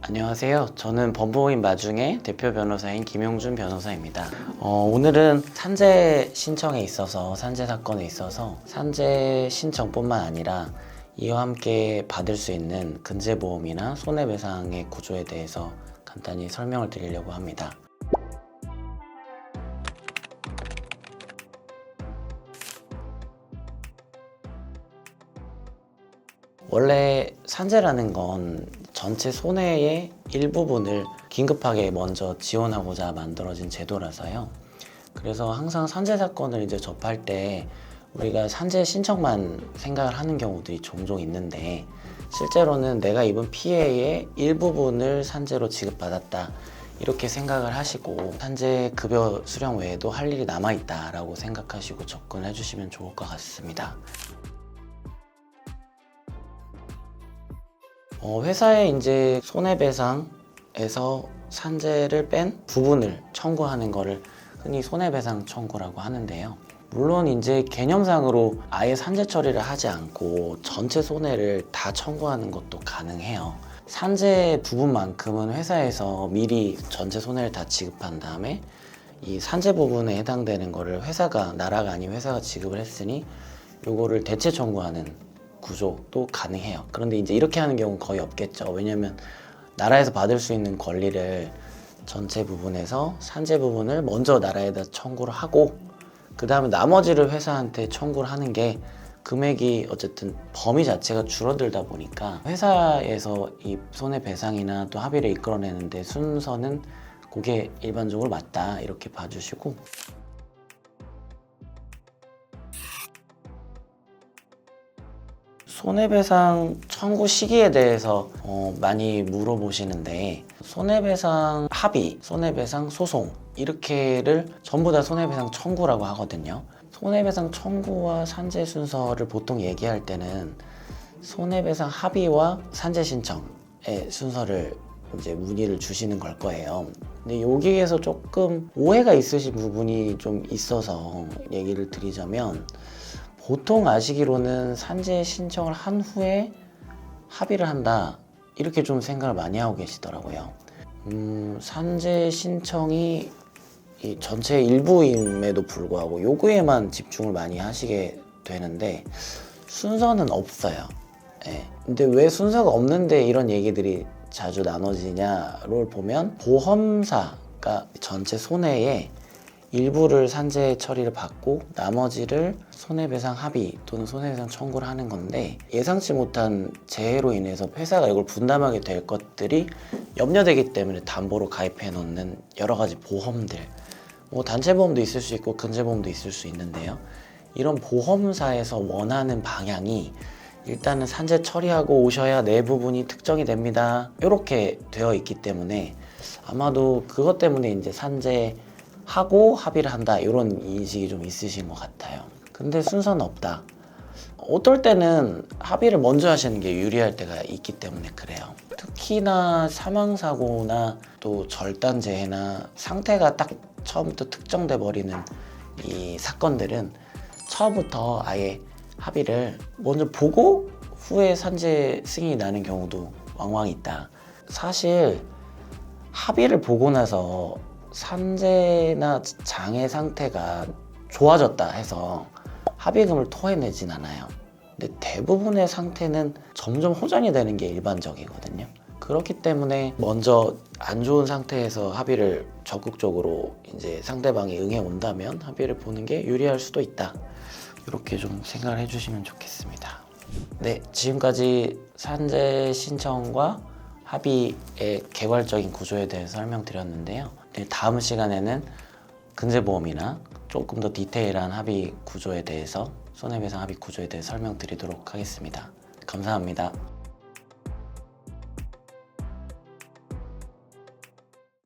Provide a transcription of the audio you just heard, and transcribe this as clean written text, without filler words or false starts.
안녕하세요. 저는 법무법인 마중의 대표 변호사인 김용준 변호사입니다. 오늘은 산재 신청에 있어서, 산재 사건에 있어서 산재 신청뿐만 아니라 이와 함께 받을 수 있는 근제보험이나 손해배상의 구조에 대해서 간단히 설명을 드리려고 합니다. 원래 산재라는 건 전체 손해의 일부분을 긴급하게 먼저 지원하고자 만들어진 제도라서요. 그래서 항상 산재 사건을 이제 접할 때 우리가 산재 신청만 생각을 하는 경우들이 종종 있는데, 실제로는 내가 입은 피해의 일부분을 산재로 지급받았다 이렇게 생각을 하시고, 산재 급여 수령 외에도 할 일이 남아있다라고 생각하시고 접근해 주시면 좋을 것 같습니다. 회사에 이제 손해배상에서 산재를 뺀 부분을 청구하는 거를 흔히 손해배상 청구라고 하는데요. 물론 이제 개념상으로 아예 산재 처리를 하지 않고 전체 손해를 다 청구하는 것도 가능해요. 산재 부분만큼은 회사에서 미리 전체 손해를 다 지급한 다음에 이 산재 부분에 해당되는 거를 회사가, 나라가 아닌 회사가 지급을 했으니 요거를 대체 청구하는 구조도 가능해요. 그런데 이제 이렇게 하는 경우는 거의 없겠죠. 왜냐면 나라에서 받을 수 있는 권리를 전체 부분에서 산재 부분을 먼저 나라에다 청구를 하고, 그 다음에 나머지를 회사한테 청구를 하는 게 금액이 어쨌든 범위 자체가 줄어들다 보니까 회사에서 이 손해배상이나 또 합의를 이끌어내는데 순서는 그게 일반적으로 맞다 이렇게 봐주시고, 손해배상 청구 시기에 대해서 많이 물어보시는데, 손해배상 합의, 손해배상 소송 이렇게를 전부 다 손해배상 청구라고 하거든요. 손해배상 청구와 산재 순서를 보통 얘기할 때는 손해배상 합의와 산재 신청의 순서를 이제 문의를 주시는 걸 거예요. 근데 여기에서 조금 오해가 있으신 부분이 좀 있어서 얘기를 드리자면, 보통 아시기로는 산재 신청을 한 후에 합의를 한다 이렇게 좀 생각을 많이 하고 계시더라고요. 산재 신청이 이 전체 일부임에도 불구하고 요구에만 집중을 많이 하시게 되는데 순서는 없어요. 예. 근데 왜 순서가 없는데 이런 얘기들이 자주 나눠지냐를 보면, 보험사가 전체 손해에 일부를 산재 처리를 받고 나머지를 손해배상 합의 또는 손해배상 청구를 하는 건데, 예상치 못한 재해로 인해서 회사가 이걸 분담하게 될 것들이 염려되기 때문에 담보로 가입해 놓는 여러 가지 보험들, 뭐 단체보험도 있을 수 있고 근제보험도 있을 수 있는데요. 이런 보험사에서 원하는 방향이 일단은 산재 처리하고 오셔야 내 부분이 특정이 됩니다 이렇게 되어 있기 때문에, 아마도 그것 때문에 이제 산재 하고 합의를 한다 이런 인식이 좀 있으신 것 같아요. 근데 순서는 없다. 어떨 때는 합의를 먼저 하시는 게 유리할 때가 있기 때문에 그래요. 특히나 사망사고나 또 절단재해나 상태가 딱 처음부터 특정돼 버리는 이 사건들은 처음부터 아예 합의를 먼저 보고 후에 산재 승인이 나는 경우도 왕왕 있다. 사실 합의를 보고 나서 산재나 장애 상태가 좋아졌다 해서 합의금을 토해내진 않아요. 근데 대부분의 상태는 점점 호전이 되는 게 일반적이거든요. 그렇기 때문에 먼저 안 좋은 상태에서 합의를 적극적으로 이제 상대방이 응해 온다면 합의를 보는 게 유리할 수도 있다. 이렇게 좀 생각을 해주시면 좋겠습니다. 네, 지금까지 산재 신청과 합의의 개괄적인 구조에 대해서 설명드렸는데요. 네, 다음 시간에는 근제보험이나 조금 더 디테일한 합의 구조에 대해서, 손해배상 합의 구조에 대해서 설명드리도록 하겠습니다. 감사합니다.